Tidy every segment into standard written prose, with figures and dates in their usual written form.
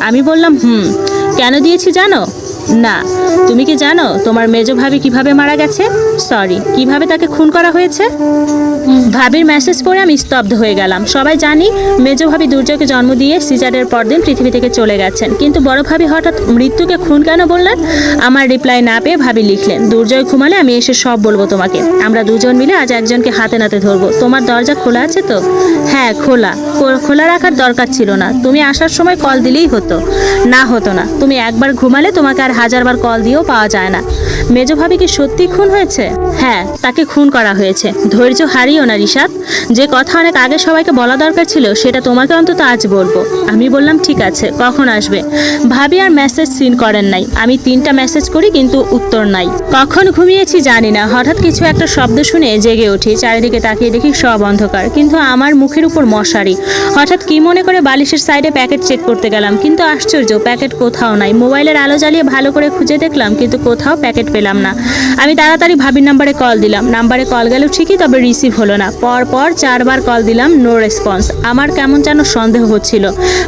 আমি বললাম কেন দিয়েছি জানো? না। তুমি কি জানো তোমার মেজো ভাবি কিভাবে মারা গেছে? সরি, কিভাবে তাকে খুন করা হয়েছে? ভাবির মেসেজ পড়ে আমি স্তব্ধ হয়ে গেলাম। সবাই জানি মেজো ভাবি দুর্জয়কে জন্ম দিয়ে সিজারের পরদিন পৃথিবী থেকে চলে গেছেন, কিন্তু বড় ভাবি হঠাৎ মৃত্যুকে খুন কেন বললেন? আমার রিপ্লাই না পেয়ে ভাবি লিখলেন, দুর্জয় ঘুমালে আমি এসে সব বলবো তোমাকে। আমরা দুজন মিলে আজ একজনকে হাতে নাতে ধরবো। তোমার দরজা খোলা আছে তো? হ্যাঁ খোলা। খোলা রাখার দরকার ছিল না, তুমি আসার সময় কল দিলেই হতো। না হতো না, তুমি একবার ঘুমালে তোমাকে আর হাজারবার কল দিয়েও পাওয়া যায় না। মেজো ভাবি কি সত্যি খুন হয়েছে? হ্যাঁ, তাকে খুন করা হয়েছে। ধৈর্য হারিও না রিশাদ, যে কথা অনেক আগে সবাইকে বলা দরকার ছিল সেটা তোমাকে অন্তত আজ বলবো। আমি বললাম ঠিক আছে, কখন আসবে? ভাবি আর মেসেজ সিন করেন নাই। আমি 3টা মেসেজ করি কিন্তু উত্তর নাই। কখন ঘুমিয়েছি জানি না, হঠাৎ কিছু একটা শব্দ শুনে জেগে উঠি। চারিদিকে তাকিয়ে দেখি সব অন্ধকার, কিন্তু আমার মুখের উপর মশারি। হঠাৎ কি মনে করে বালিশের সাইডে প্যাকেট চেক করতে গেলাম, কিন্তু আশ্চর্য, প্যাকেট কোথাও নাই। মোবাইলের আলো জ্বালিয়ে ভালো করে খুঁজে দেখলাম, কিন্তু কোথাও প্যাকেট পেলাম না। আমি তাড়াতাড়ি ভাবির নাম্বারে কল দিলাম। নাম্বারে কল গেল ঠিকই, তবে রিসিভ হলো না। পর 4বার কল দিলাম, নো রেসপন্স। আমার কেমন যেন সন্দেহ হচ্ছিল।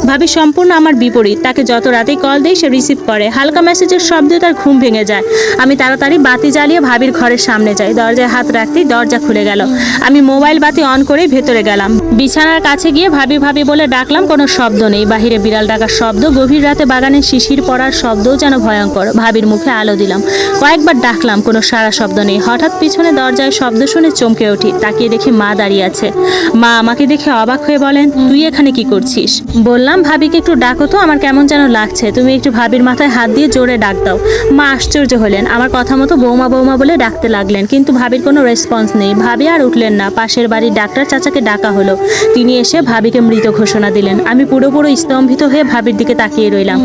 ভাবি সম্পূর্ণ আমার বিপরীত। তাকে যত রাতেই কল দেই সে রিসিভ করে। হালকা মেসেজের শব্দে তার ঘুম ভেঙে যায়। আমি তাড়াতাড়ি বাতি জ্বালিয়ে ভাবির ঘরের সামনে যাই। দরজায় হাত রাখতেই দরজা খুলে গেল। আমি মোবাইল বাতি অন করে ভেতরে গেলাম। বিছানার কাছে গিয়ে ভাবি ভাবি বলে ডাকলাম, কোনো শব্দ নেই। বাহিরে বিড়াল ডাকার শব্দ, গভীর রাতে বাগানে শিশির পড়ার শব্দও যেন ভয়ঙ্কর। ভাবির মুখে আলো দিলাম, কয়েকবার ডাকলাম, কোনো সারা শব্দ নেই। হঠাৎ পিছনে দরজায় শব্দ শুনে চমকে উঠি। তাকিয়ে দেখি মা দাঁড়িয়ে আছে। মা আমাকে দেখে অবাক হয়ে বলেন, তুই এখানে কি করছিস? বললাম, ভাবিকে একটু ডাকো তো, আমার কেমন যেন লাগছে। তুমি একটু ভাবির মাথায় হাত দিয়ে জোরে ডাক দাও। মা আশ্চর্য হলেন। আমার কথা মতো বৌমা বৌমা বলে ডাকতে লাগলেন, কিন্তু ভাবির কোনো রেসপন্স নেই। ভাবি আর উঠলেন না। পাশের বাড়ির ডাক্তার চাচাকে ডাকা হলো। তিনি এসে ভাবিকে মৃত ঘোষণা দিলেন। আমি পুরোপুরো স্তম্ভিত হয়ে ভাবির দিকে তাকিয়ে রইলাম।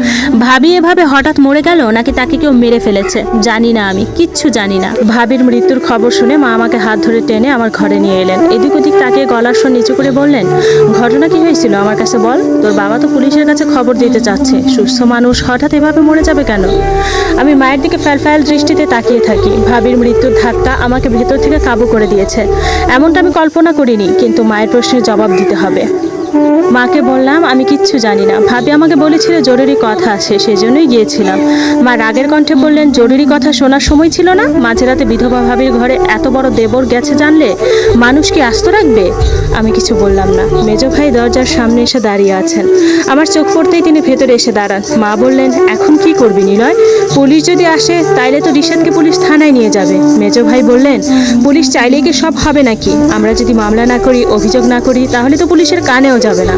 ভাবি এভাবে হঠাৎ মরে গেল, নাকি তাকে কেউ মেরে ফেলেছে? জানি না, আমি কিচ্ছু জানি না। ভাবির মৃত্যুর খবর শুনে মা আমাকে হাত ধরে টেনে আমার ঘরে নিয়ে এলেন। এদিক ওদিক তাকিয়ে গলার স্বর নিচু করে বললেন, ঘটনা কি হয়েছিল আমার কাছে বল। তোর বাবা তো পুলিশের কাছে খবর দিতে চাচ্ছে। সুস্থ মানুষ হঠাৎ এভাবে মরে যাবে কেন? আমি মায়ের দিকে ফ্যালফ্যাল দৃষ্টিতে তাকিয়ে থাকি। ভাবির মৃত্যুর ধাক্কা আমাকে ভেতর থেকে কাবু করে দিয়েছে। এমনটা আমি কল্পনা করিনি, কিন্তু মায়ের প্রশ্নের জবাব দিতে হবে। মাকে বললাম, আমি কিচ্ছু জানি না। ভাবি আমাকে বলেছিল জরুরি কথা আছে, সেজন্যই গিয়েছিলাম। মা রাগের কণ্ঠে বললেন, জরুরি কথা শোনার সময় ছিল না? মাঝরাতে বিধবা ভাবির ঘরে এত বড় দেবর গেছে জানলে মানুষ কি আস্ত রাখবে? আমি কিছু বললাম না। মেজো ভাই দরজার সামনে এসে দাঁড়িয়ে আছেন। আমার চোখ পড়তেই তিনি ভেতরে এসে দাঁড়ান। মা বললেন, এখন কি করবি নিলয়? পুলিশ যদি আসে তাইলে তো রিশাদকে পুলিশ থানায় নিয়ে যাবে। মেজো ভাই বললেন, পুলিশ চাইলেই কি সব হবে নাকি? আমরা যদি মামলা না করি, অভিযোগ না করি, তাহলে তো পুলিশের কানেও যাবে না।